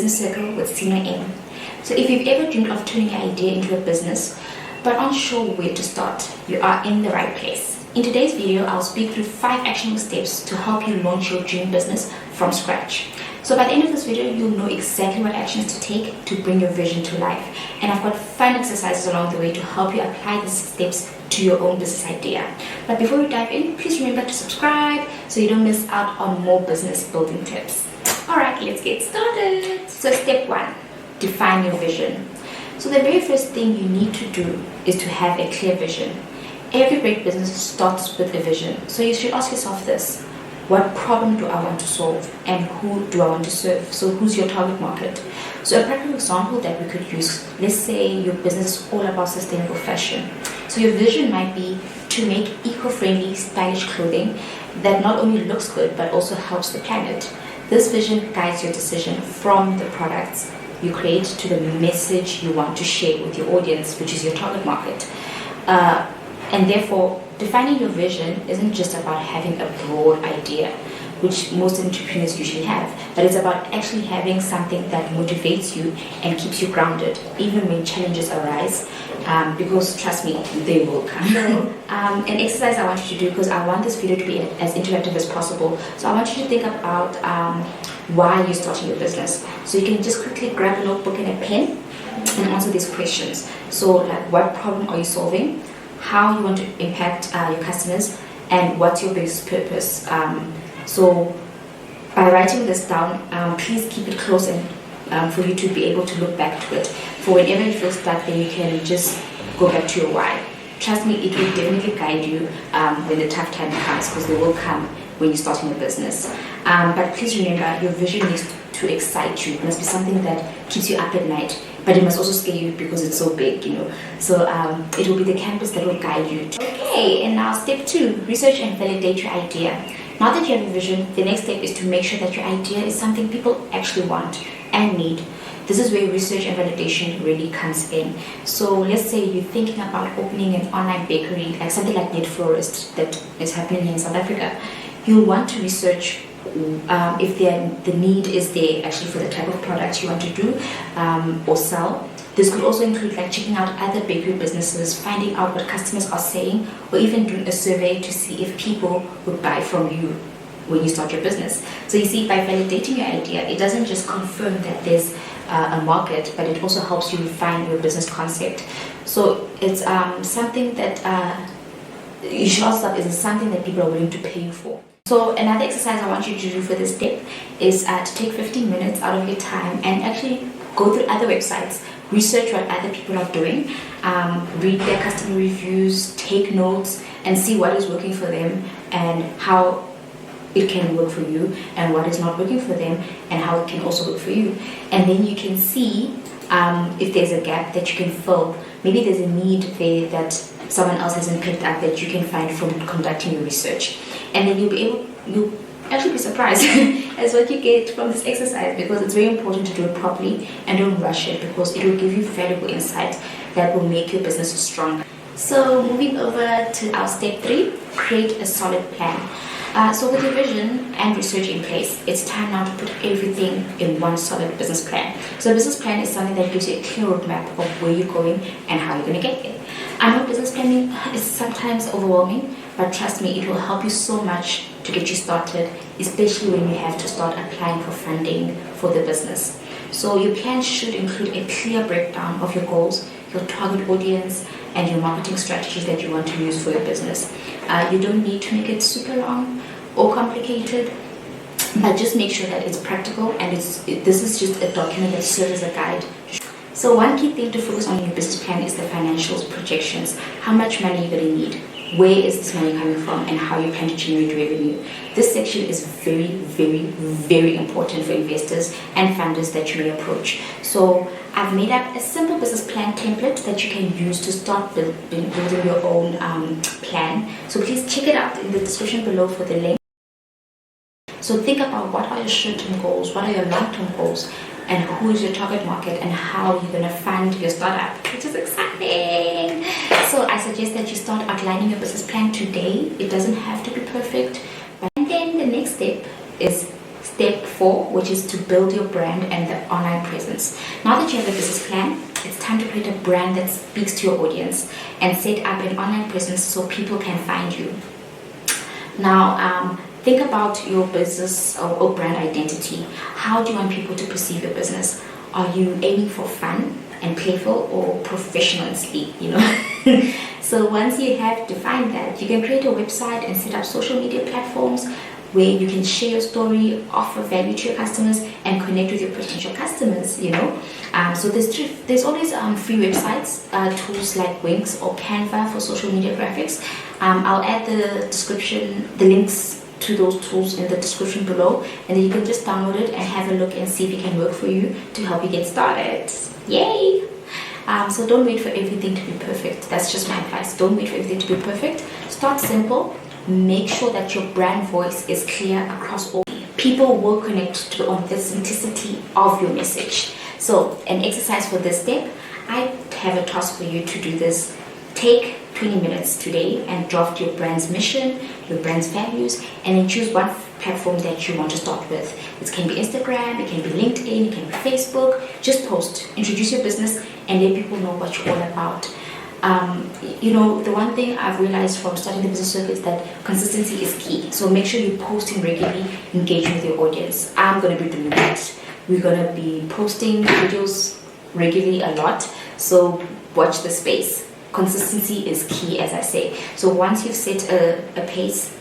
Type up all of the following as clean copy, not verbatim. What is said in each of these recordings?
Business Circle with Senior M. So if you've ever dreamed of turning your idea into a business but aren't sure where to start, you are in the right place. In today's video, I'll speak through 5 actionable steps to help you launch your dream business from scratch. So by the end of this video, you'll know exactly what actions to take to bring your vision to life. And I've got fun exercises along the way to help you apply these steps to your own business idea. But before we dive in, please remember to subscribe so you don't miss out on more business building tips. Alright, let's get started. So step 1, define your vision. So the very first thing you need to do is to have a clear vision. Every great business starts with a vision. So you should ask yourself this: what problem do I want to solve, and who do I want to serve? So who's your target market? So a practical example that we could use, let's say your business is all about sustainable fashion. So your vision might be to make eco-friendly, stylish clothing that not only looks good but also helps the planet. This vision guides your decision from the products you create to the message you want to share with your audience, which is your target market. And therefore, defining your vision isn't just about having a broad idea, which most entrepreneurs usually have, but it's about actually having something that motivates you and keeps you grounded, even when challenges arise, because trust me, they will come. An exercise I want you to do, because I want this video to be as interactive as possible, so I want you to think about why you're starting your business. So you can just quickly grab a notebook and a pen and answer these questions. So like, what problem are you solving? How you want to impact your customers, and what's your biggest purpose. So by writing this down, please keep it close and for you to be able to look back to it. For whenever you feel stuck, then you can just go back to your why. Trust me, it will definitely guide you when the tough time comes, because they will come when you're starting a business. But please remember, your vision needs to excite you. It must be something that keeps you up at night, but it must also scare you because it's so big, you know. So it will be the canvas that will guide you. Okay, and now step 2, research and validate your idea. Now that you have a vision, the next step is to make sure that your idea is something people actually want and need. This is where research and validation really comes in. So let's say you're thinking about opening an online bakery, like something like Net Florist that is happening here in South Africa. You'll want to research if the need is there actually for the type of products you want to do or sell. This could also include like checking out other bakery businesses, finding out what customers are saying, or even doing a survey to see if people would buy from you when you start your business. So you see, by validating your idea, it doesn't just confirm that there's a market, but it also helps you refine your business concept. So it's something that you should also is something that people are willing to pay you for. So another exercise I want you to do for this step is to take 15 minutes out of your time and actually go through other websites, research what other people are doing, read their customer reviews, take notes, and see what is working for them and how it can work for you, and what is not working for them and how it can also work for you. And then you can see if there's a gap that you can fill. Maybe there's a need there that someone else hasn't picked up that you can find from conducting your research. And then you'll actually be surprised as what you get from this exercise, because it's very important to do it properly and don't rush it, because it will give you valuable insights that will make your business stronger. So moving over to our step 3, create a solid plan. So with your vision and research in place, it's time now to put everything in one solid business plan. So a business plan is something that gives you a clear roadmap of where you're going and how you're going to get there. I know business planning is sometimes overwhelming, but trust me, it will help you so much to get you started, especially when you have to start applying for funding for the business. So your plan should include a clear breakdown of your goals, your target audience, and your marketing strategies that you want to use for your business. You don't need to make it super long or complicated, but just make sure that it's practical, and this is just a document that serves as a guide. So one key thing to focus on in your business plan is the financials, projections. How much money you're going to need, where is this money coming from, and how you plan to generate revenue. This section is very, very, very important for investors and funders that you may approach. So I've made up a simple business plan template that you can use to start building your own plan. So please check it out in the description below for the link. So think about, what are your short-term goals, what are your long-term goals, and who is your target market, and how you're going to fund your startup, which is exciting. So I suggest that you start outlining your business plan today. It doesn't have to be perfect. And then the next step is step 4, which is to build your brand and the online presence. Now that you have a business plan, it's time to create a brand that speaks to your audience and set up an online presence so people can find you. Now, think about your business or brand identity. How do you want people to perceive your business? Are you aiming for fun and playful, or professional and sleek, So once you have defined that, you can create a website and set up social media platforms where you can share your story, offer value to your customers, and connect with your potential customers, So there's always free websites, tools like Wix or Canva for social media graphics. I'll add the links to those tools in the description below, and then you can just download it and have a look and see if it can work for you to help you get started. Yay! So don't wait for everything to be perfect. That's just my advice. Don't wait for everything to be perfect. Start simple. Make sure that your brand voice is clear across all. People will connect to the authenticity of your message. So an exercise for this step, I have a task for you to do this. Take 20 minutes today and draft your brand's mission, your brand's values, and then choose one platform that you want to start with. It can be Instagram, it can be LinkedIn, it can be Facebook. Just post, introduce your business, and let people know what you're all about. The one thing I've realized from starting the business circle is that consistency is key. So make sure you're posting regularly, engaging with your audience. I'm going to be doing that. We're going to be posting videos regularly a lot. So watch the space. Consistency is key, as I say. So once you've set a pace,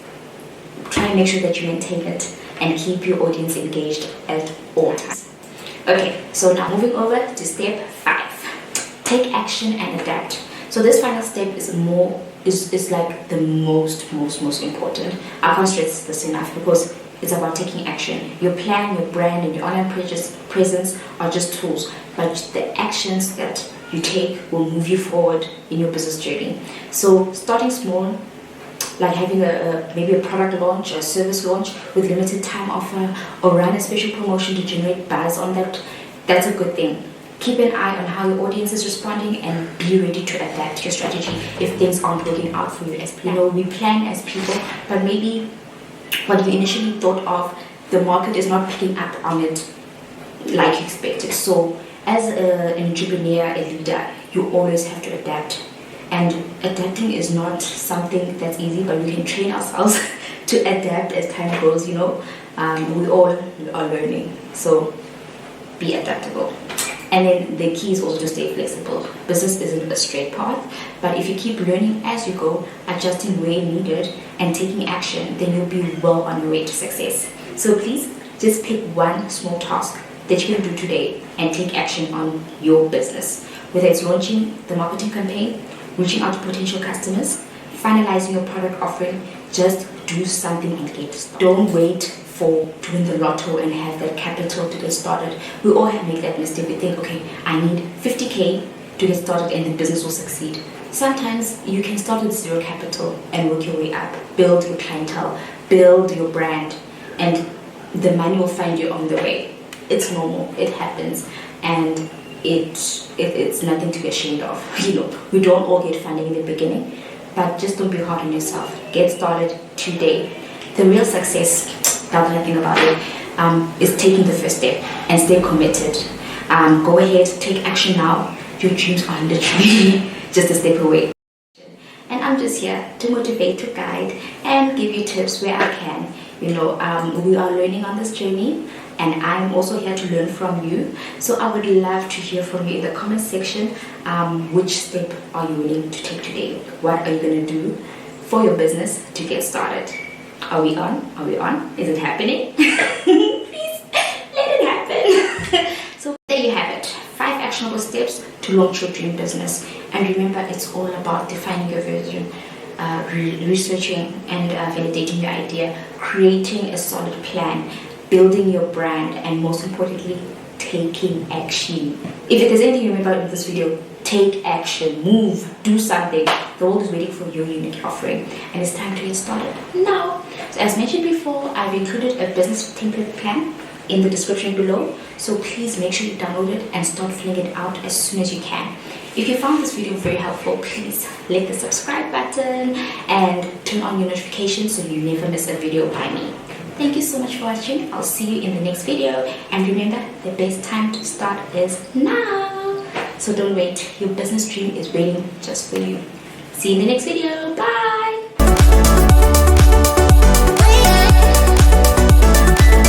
try and make sure that you maintain it and keep your audience engaged at all times. Okay, so now moving over to step 5. Take action and adapt. So this final step is like the most important. I can't stress this enough because it's about taking action. Your plan, your brand, and your online presence are just tools, but the actions that you take will move you forward in your business journey. So starting small, like having maybe a product launch or a service launch with limited time offer, or run a special promotion to generate buzz on that's a good thing. Keep an eye on how your audience is responding and be ready to adapt your strategy if things aren't working out for you as planned. We plan as people, but maybe what you initially thought of, the market is not picking up on it like you expected. So as an entrepreneur, a leader, you always have to adapt. And adapting is not something that's easy, but we can train ourselves to adapt as time goes, We all are learning. So be adaptable. And then the key is also to stay flexible. Business isn't a straight path, but if you keep learning as you go, adjusting where needed, and taking action, then you'll be well on your way to success. So please just pick one small task that you can do today and take action on your business. Whether it's launching the marketing campaign, reaching out to potential customers, finalizing your product offering, just do something and get started. Don't wait to win the lotto and have that capital to get started. We all have made that mistake. We think, okay, I need 50K to get started and the business will succeed. Sometimes you can start with zero capital and work your way up. Build your clientele, build your brand, and the money will find you on the way. It's normal, it happens, and it's nothing to be ashamed of. We don't all get funding in the beginning, but just don't be hard on yourself. Get started today. The real success, the other thing about it, is taking the first step and stay committed. Go ahead, take action now. Your dreams are literally just a step away. And I'm just here to motivate, to guide, and give you tips where I can. We are learning on this journey, and I'm also here to learn from you. So I would love to hear from you in the comment section. Which step are you willing to take today? What are you going to do for your business to get started? Are we on? Are we on? Is it happening? Please, let it happen. So there you have it. 5 actionable steps to launch your dream business. And remember, it's all about defining your vision, researching and validating your idea, creating a solid plan, building your brand, and most importantly, taking action. If there's anything you remember in this video, take action, move, do something. The world is waiting for your unique offering, and it's time to get started now. So as mentioned before, I've included a business template plan in the description below, so please make sure you download it and start filling it out as soon as you can. If you found this video very helpful, please click the subscribe button and turn on your notifications so you never miss a video by me. Thank you so much for watching. I'll see you in the next video. And remember, the best time to start is now. So don't wait. Your business dream is waiting just for you. See you in the next video. Bye.